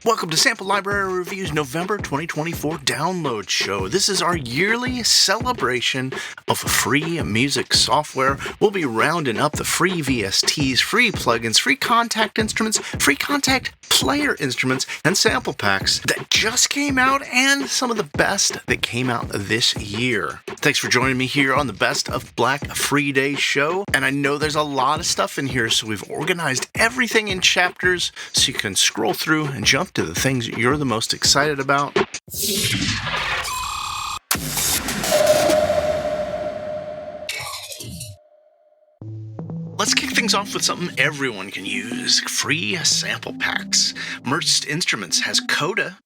Welcome to Sample Library Reviews November 2024 Download Show. This is our yearly celebration of free music software. We'll be rounding up the free VSTs, free plugins, free Kontakt instruments, free Kontakt player instruments, and sample packs that just came out and some of the best that came out this year. Thanks for joining me here on the Best of Black Free Day show. And I know there's a lot of stuff in here, so we've organized everything in chapters so you can scroll through and jump to the things you're the most excited about. Let's kick things off with something everyone can use, free sample packs. Merged Instruments has Coda.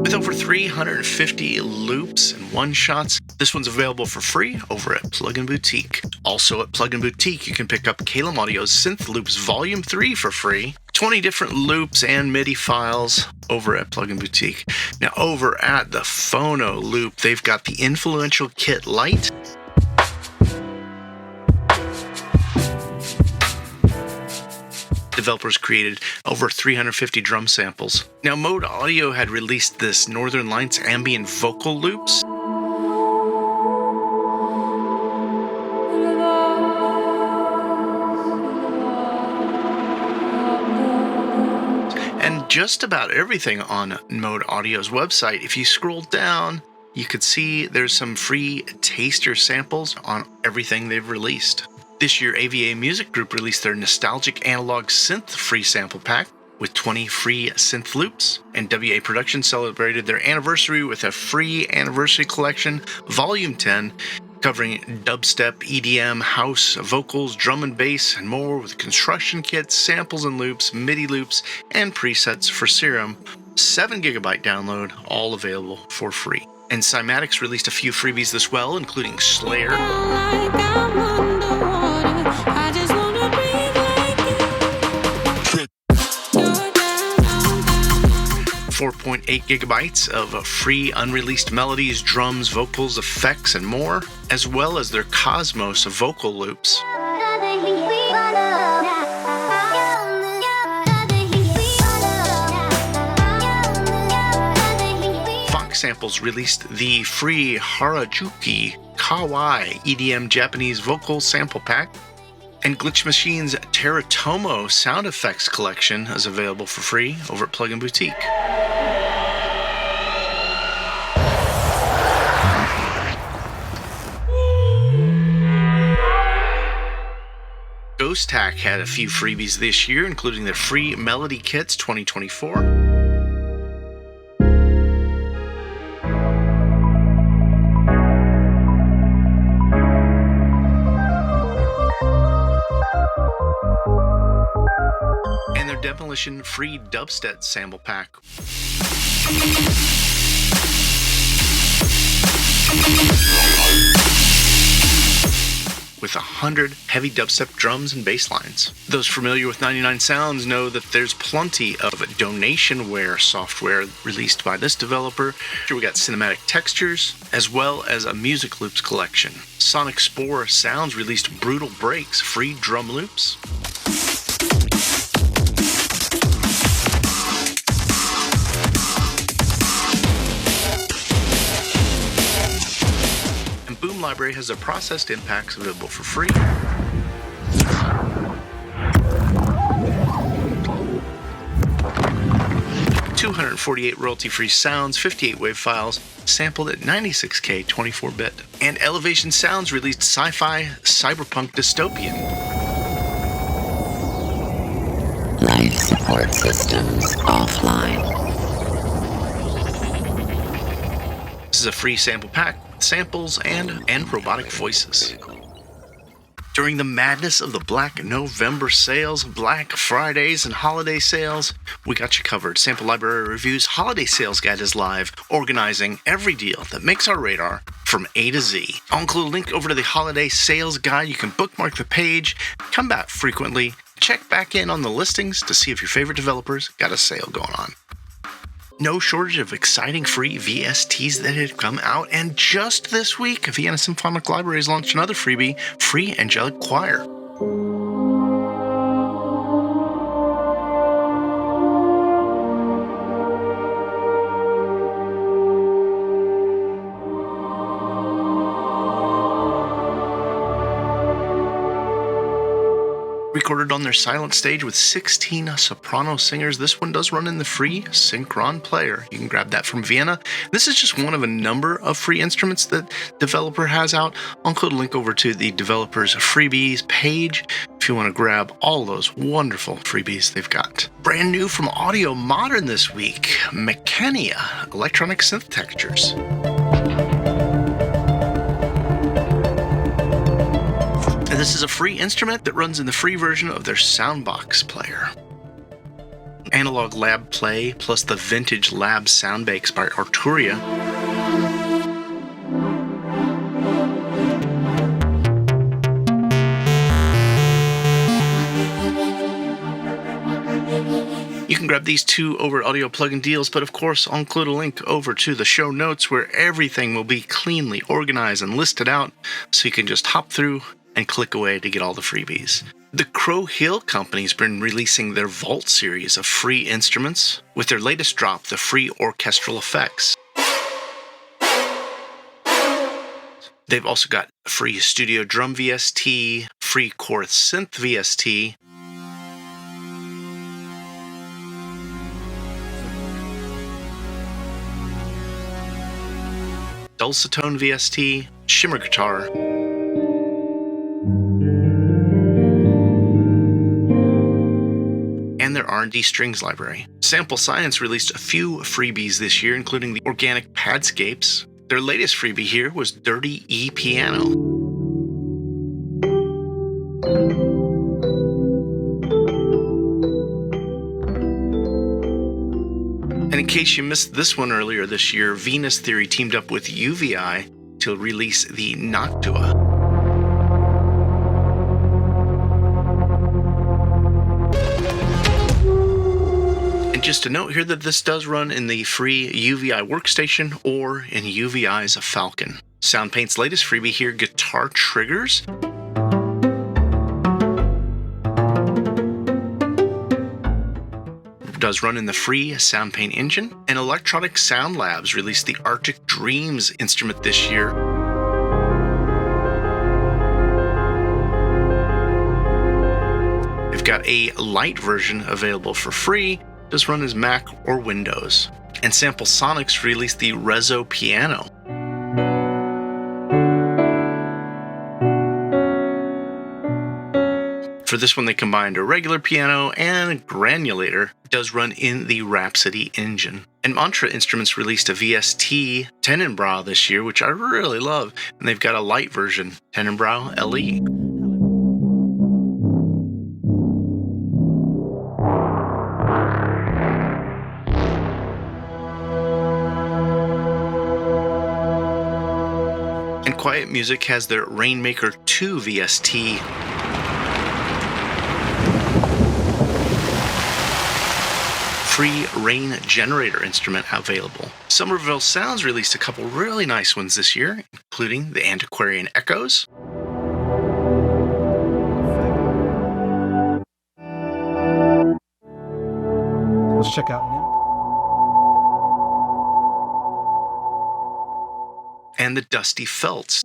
With over 350 loops and one-shots, this one's available for free over at Plugin Boutique. Also at Plugin Boutique, you can pick up Calum Audio's Synth Loops Volume 3 for free. 20 different loops and MIDI files over at Plugin Boutique. Now over at the Phono Loop, they've got the Influential Kit Lite. Developers created over 350 drum samples. Now Mode Audio had released this Northern Lights ambient vocal loops. And just about everything on Mode Audio's website, if you scroll down, you could see there's some free taster samples on everything they've released. This year, AVA Music Group released their Nostalgic Analog Synth free sample pack with 20 free synth loops, and WA Productions celebrated their anniversary with a free anniversary collection, Volume 10, covering dubstep, EDM, house, vocals, drum and bass, and more with construction kits, samples and loops, MIDI loops, and presets for Serum. 7GB download, all available for free. And Cymatics released a few freebies as well, including Slayer, 4.8 gigabytes of free unreleased melodies, drums, vocals, effects, and more, as well as their Cosmos vocal loops. Fox Samples released the free Harajuki Kawaii EDM Japanese vocal sample pack. And Glitch Machine's Teratomo sound effects collection is available for free over at Plugin Boutique. Kontakt had a few freebies this year, including their free Melody Kits 2024. And their Demolition free dubstep sample pack. With 100 heavy dubstep drums and bass lines. Those familiar with 99 Sounds know that there's plenty of donationware software released by this developer. Here we got cinematic textures, as well as a music loops collection. Sonic Spore Sounds released Brutal Breaks free drum loops. Library has their processed impacts available for free. $248 royalty-free sounds, 58 WAV files, sampled at 96K 24-bit. And Elevation Sounds released sci-fi cyberpunk dystopian. Life support systems offline. This is a free sample pack with samples and robotic voices. During the madness of the Black November sales, Black Fridays, and holiday sales, we got you covered. Sample Library Reviews Holiday Sales Guide is live, organizing every deal that makes our radar from A to Z. I'll include a link over to the Holiday Sales Guide. You can bookmark the page, come back frequently, check back in on the listings to see if your favorite developers got a sale going on. No shortage of exciting free VSTs that had come out, and just this week, Vienna Symphonic Library has launched another freebie, Free Angelic Choir. Recorded on their silent stage with 16 soprano singers. This one does run in the free Synchron player. You can grab that from Vienna. This is just one of a number of free instruments that developer has out. I'll include a link over to the developer's freebies page if you want to grab all those wonderful freebies they've got. Brand new from Audio Modern this week, Mechania electronic synth textures. This is a free instrument that runs in the free version of their Soundbox player. Analog Lab Play plus the vintage Lab Soundbakes by Arturia. You can grab these two over at Audio Plugin Deals, but of course I'll include a link over to the show notes where everything will be cleanly organized and listed out so you can just hop through and click away to get all the freebies. The Crow Hill Company's been releasing their Vault series of free instruments with their latest drop, the free orchestral effects. They've also got a free studio drum VST, free chorus synth VST, dulcitone VST, shimmer guitar, and their R&D strings library. Sample Science released a few freebies this year, including the organic padscapes. Their latest freebie here was Dirty E Piano. And in case you missed this one earlier this year, Venus Theory teamed up with UVI to release the Noctua. Just a note here that this does run in the free UVI workstation or in UVI's Falcon. SoundPaint's latest freebie here, Guitar Triggers. Does run in the free SoundPaint engine. And Electronic Sound Labs released the Arctic Dreams instrument this year. They've got a light version available for free. Does run as Mac or Windows. And Sample Sonics released the Rezo Piano. For this one, they combined a regular piano and a granulator. It does run in the Rhapsody engine. And Mantra Instruments released a VST Tenenbaum this year, which I really love. And they've got a light version, Tenenbaum LE. Quiet Music has their Rainmaker 2 VST. Free rain generator instrument available. Somerville Sounds released a couple really nice ones this year, including the Antiquarian Echoes. Let's check out now. And the Dusty Felts.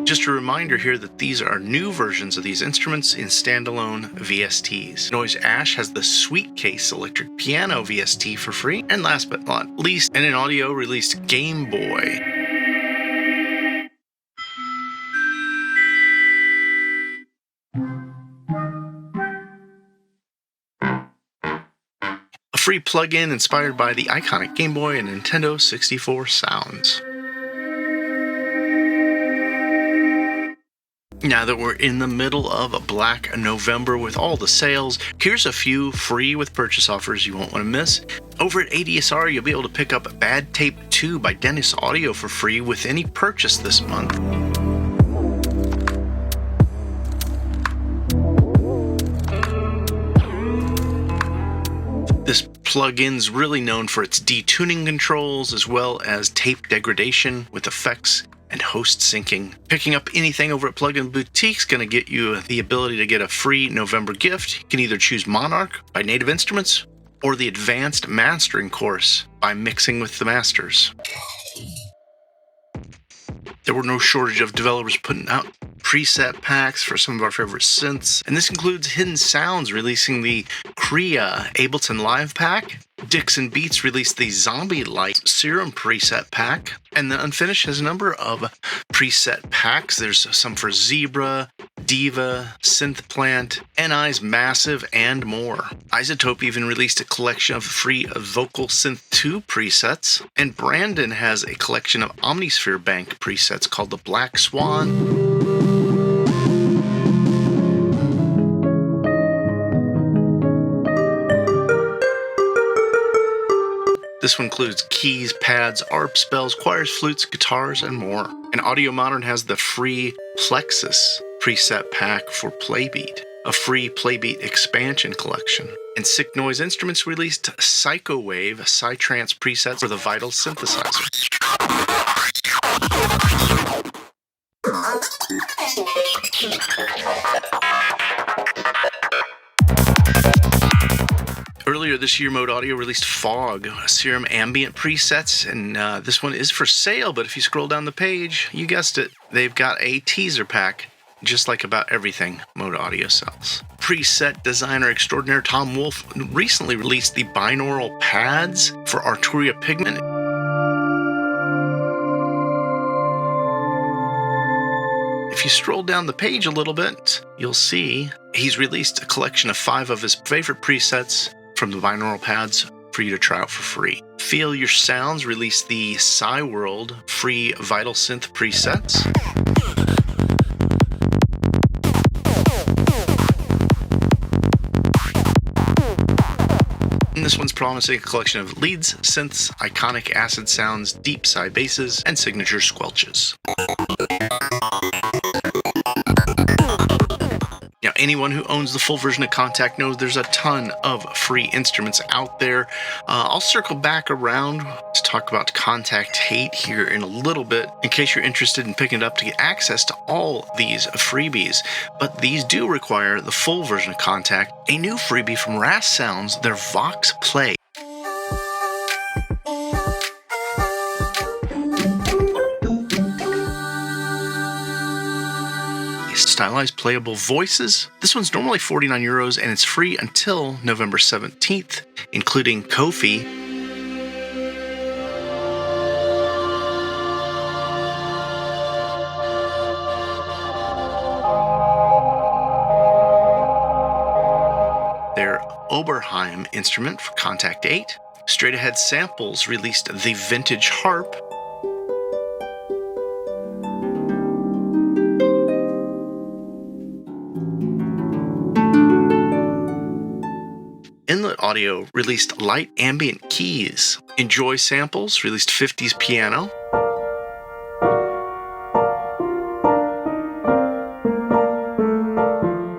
Just a reminder here that these are new versions of these instruments in standalone VSTs. Noise Ash has the Sweet Case electric piano VST for free. And last but not least, and in audio released Game Boy. A free plug-in inspired by the iconic Game Boy and Nintendo 64 sounds. Now that we're in the middle of Black November with all the sales, here's a few free with purchase offers you won't want to miss. Over at ADSR, you'll be able to pick up Bad Tape 2 by Dennis Audio for free with any purchase this month. plugins really known for its detuning controls as well as tape degradation with effects and host syncing. Picking up anything over at Plugin Boutique is going to get you the ability to get a free November gift. You can either choose Monarch by Native Instruments or the Advanced Mastering course by Mixing with the Masters. There were no shortage of developers putting out preset packs for some of our favorite synths, and this includes Hidden Sounds releasing the Kriya Ableton Live pack. Dixon Beats released the Zombie Light Serum preset pack, and the Unfinished has a number of preset packs. There's some for Zebra, Diva, Synth Plant, NI's Massive, and more. Isotope even released a collection of free Vocal Synth 2 presets, and Brandon has a collection of Omnisphere Bank presets called the Black Swan. This one includes keys, pads, ARP spells, choirs, flutes, guitars, and more. And Audio Modern has the free Plexus preset pack for Playbeat, a free Playbeat expansion collection. And Sick Noise Instruments released Psychowave Psytrance presets for the Vital synthesizer. Earlier this year, Mode Audio released Fog, Serum Ambient presets, and this one is for sale, but if you scroll down the page, you guessed it, they've got a teaser pack, just like about everything Mode Audio sells. Preset designer extraordinaire Tom Wolfe recently released the binaural pads for Arturia Pigment. If you scroll down the page a little bit, you'll see he's released a collection of 5 of his favorite presets from the binaural pads for you to try out for free. Feel Your Sounds released the Psyworld free Vital Synth presets. And this one's promising a collection of leads, synths, iconic acid sounds, deep sigh basses, and signature squelches. Now, anyone who owns the full version of Kontakt knows there's a ton of free instruments out there. I'll circle back around to talk about Kontakt Hate here in a little bit, in case you're interested in picking it up to get access to all these freebies. But these do require the full version of Kontakt. A new freebie from Ras Sounds, their Vox Play. Stylized playable voices. This one's normally €49 and it's free until November 17th, including Ko-fi, their Oberheim instrument for Kontakt 8. Straight Ahead Samples released the Vintage Harp. Inlet Audio released Light Ambient Keys. Enjoy Samples released 50s Piano.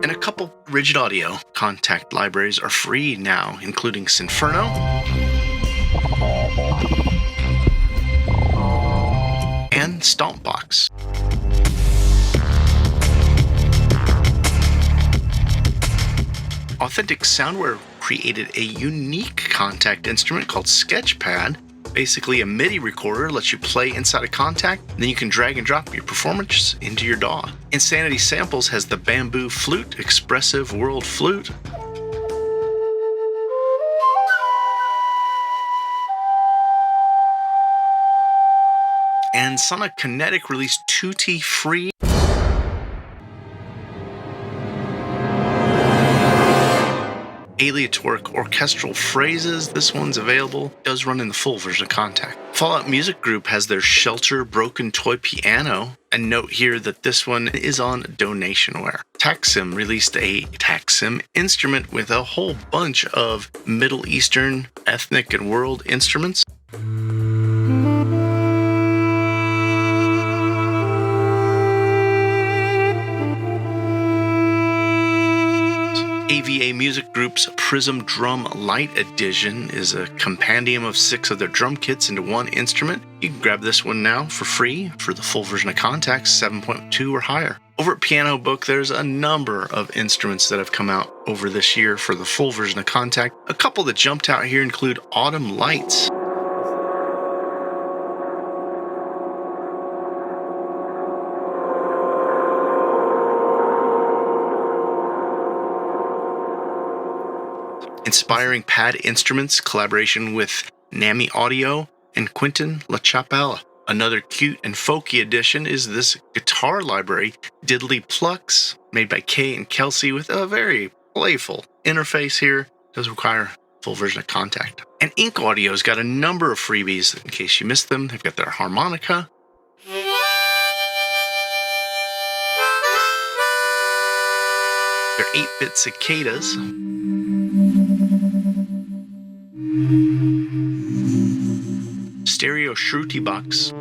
And a couple Rigid Audio Kontakt libraries are free now, including Sinferno and Stompbox. Authentic Soundware created a unique Kontakt instrument called Sketchpad. Basically, a MIDI recorder lets you play inside a Kontakt, and then you can drag and drop your performance into your DAW. Insanity Samples has the Bamboo Flute, Expressive World Flute. And Sonic Kinetic released Tutti free. Aleatoric Orchestral Phrases, this one's available. It does run in the full version of Kontakt. Fallout Music Group has their Shelter Broken Toy Piano, and note here that this one is on Donationware. Taksim released a Taksim instrument with a whole bunch of Middle Eastern, ethnic, and world instruments. AVA Music Group's Prism Drum Light Edition is a compendium of 6 of their drum kits into one instrument. You can grab this one now for free for the full version of Kontakt 7.2 or higher. Over at Piano Book, there's a number of instruments that have come out over this year for the full version of Kontakt. A couple that jumped out here include Autumn Lights. Inspiring Pad Instruments collaboration with Nami Audio and Quentin LaChapelle. Another cute and folky addition is this guitar library, Diddly Plucks, made by Kay and Kelsey with a very playful interface here. Does require full version of Kontakt. And Ink Audio's got a number of freebies in case you missed them. They've got their harmonica, their 8-bit cicadas, stereo shruti box,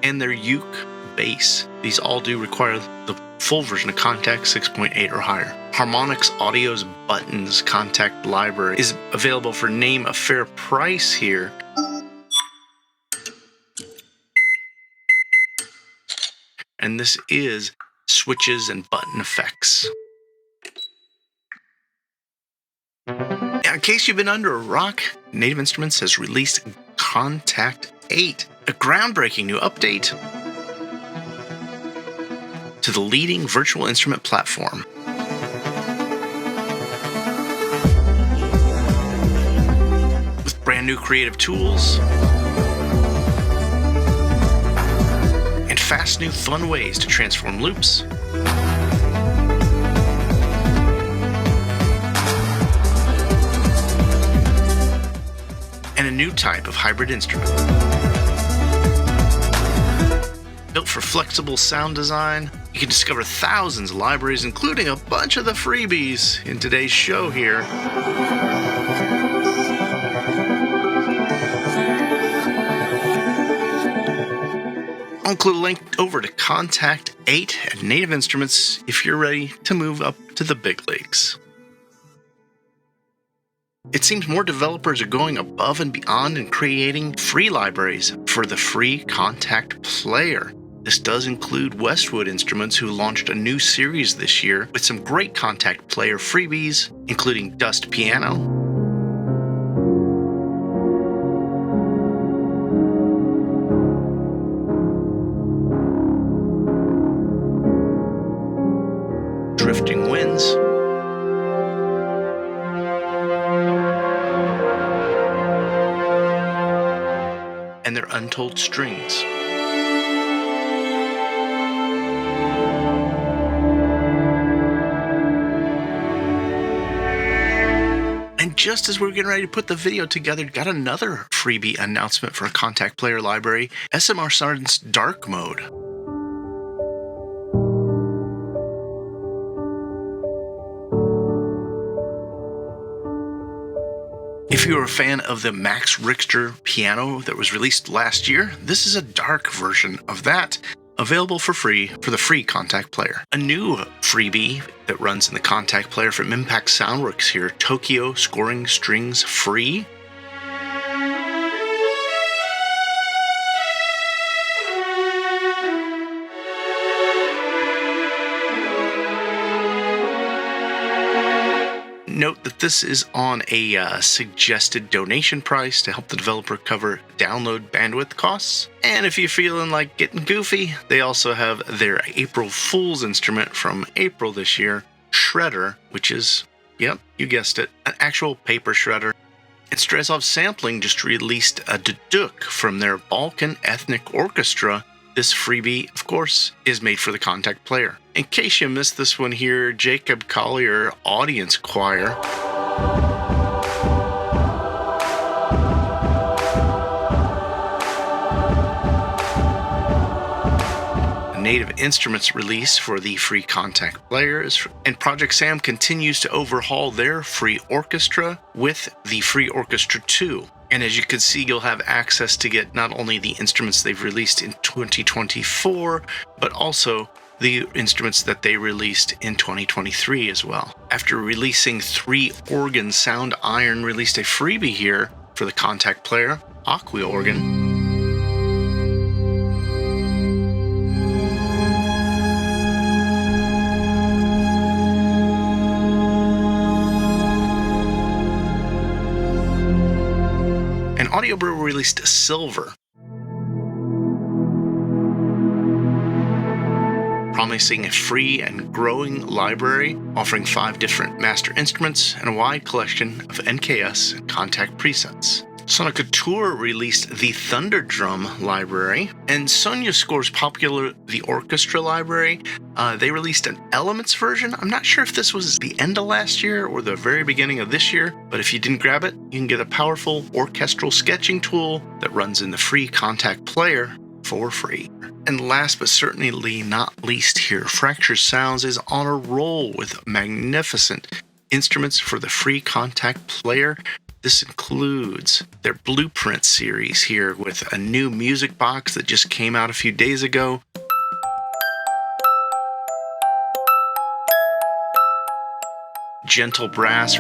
and their uke bass. These all do require the full version of Kontakt 6.8 or higher. Harmonix Audio's Buttons Kontakt library is available for name a fair price here. And this is switches and button effects. Now, in case you've been under a rock, Native Instruments has released Kontakt 8, a groundbreaking new update to the leading virtual instrument platform. With brand new creative tools and fast new fun ways to transform loops, and a new type of hybrid instrument. Built for flexible sound design, you can discover thousands of libraries, including a bunch of the freebies in today's show here. I'll include a link over to Kontakt 8 at Native Instruments if you're ready to move up to the big leagues. It seems more developers are going above and beyond and creating free libraries for the free Kontakt player. This does include Westwood Instruments, who launched a new series this year with some great Kontakt player freebies, including Dust Piano, Drifting Winds, and their Untold Strings. And just as we're getting ready to put the video together, got another freebie announcement for a Kontakt player library, SMR Sardin's Dark Mode. If you are a fan of the Max Richter piano that was released last year, this is a dark version of that, available for free for the free Kontakt player. A new freebie that runs in the Kontakt player from Impact Soundworks here, Tokyo Scoring Strings Free. Note that this is on a suggested donation price to help the developer cover download bandwidth costs. And if you're feeling like getting goofy, they also have their April Fool's instrument from April this year, Shredder, which is, yep, you guessed it, an actual paper shredder. And Strezov Sampling just released a Duduk from their Balkan Ethnic Orchestra. This freebie, of course, is made for the Kontakt player. In case you missed this one here, Jacob Collier Audience Choir. A Native Instruments release for the free Kontakt players. And Project Sam continues to overhaul their free orchestra with the free Orchestra 2. And as you can see, you'll have access to get not only the instruments they've released in 2024, but also the instruments that they released in 2023 as well. After releasing 3 organs, Sound Iron released a freebie here for the Kontakt player, Aqua organ. And Audio Brew released Silver, promising a free and growing library offering 5 different master instruments and a wide collection of NKS and Kontakt presets. Sonic Couture released the Thunder Drum library, and Sonya Score's popular The Orchestra library. They released an Elements version. I'm not sure if this was the end of last year or the very beginning of this year, but if you didn't grab it, you can get a powerful orchestral sketching tool that runs in the free Kontakt player for free. And last but certainly not least here, Fracture Sounds is on a roll with magnificent instruments for the free Kontakt player. This includes their Blueprint series here with a new music box that just came out a few days ago. Gentle brass.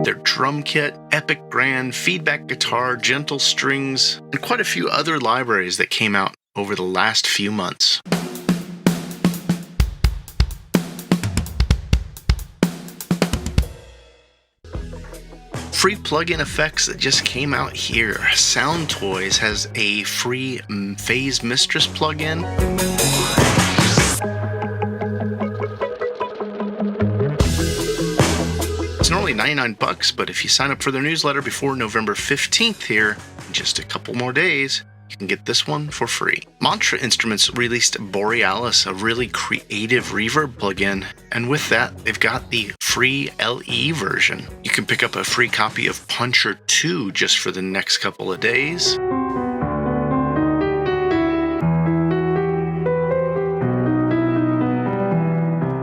Their drum kit, epic grand, feedback guitar, gentle strings, and quite a few other libraries that came out over the last few months. Free plugin effects that just came out here. Sound Toys has a free Phase Mistress plugin. It's normally $99, but if you sign up for their newsletter before November 15th here, in just a couple more days, you can get this one for free. Mantra Instruments released Borealis, a really creative reverb plugin, and with that, they've got the free LE version. You can pick up a free copy of Puncher 2 just for the next couple of days.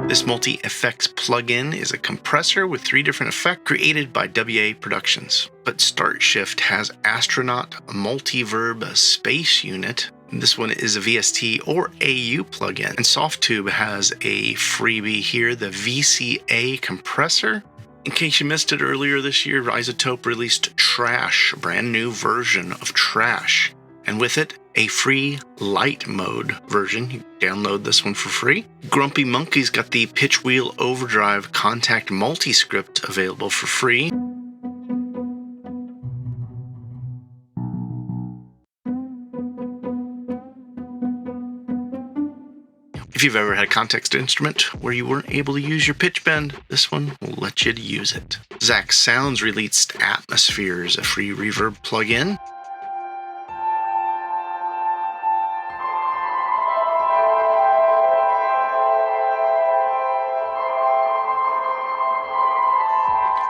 This multi-effects plugin is a compressor with 3 different effects created by WA Productions. But StartShift has Astronaut Multiverb Space Unit. This one is a VST or AU plugin. And SoftTube has a freebie here, the VCA compressor. In case you missed it earlier this year, Isotope released Trash, a brand new version of Trash. And with it, a free light mode version. You can download this one for free. Grumpy Monkey's got the Pitch Wheel Overdrive Kontakt Multiscript available for free. If you've ever had a Kontakt instrument where you weren't able to use your pitch bend, this one will let you use it. Zach Sounds released Atmospheres, a free reverb plugin.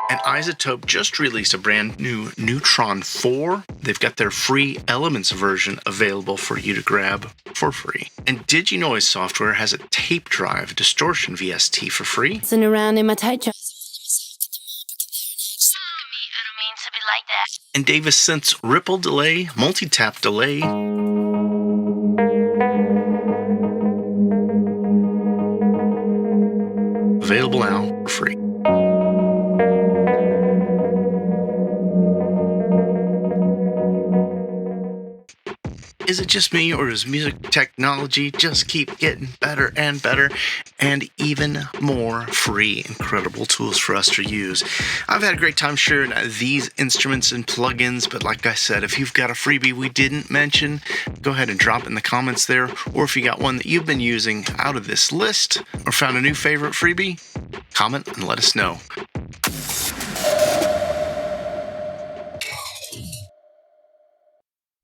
And Isotope just released a brand new Neutron 4. They've got their free Elements version available for you to grab for free. And DigiNoise Software has a tape drive distortion VST for free. Sitting around in my tight dress. And Davis Synth's Ripple Delay, Multi-Tap Delay. Available now for free. Is it just me, or does music technology just keep getting better and better, and even more free, incredible tools for us to use? I've had a great time sharing these instruments and plugins, but like I said, if you've got a freebie we didn't mention, go ahead and drop it in the comments there, or if you got one that you've been using out of this list, or found a new favorite freebie, comment and let us know.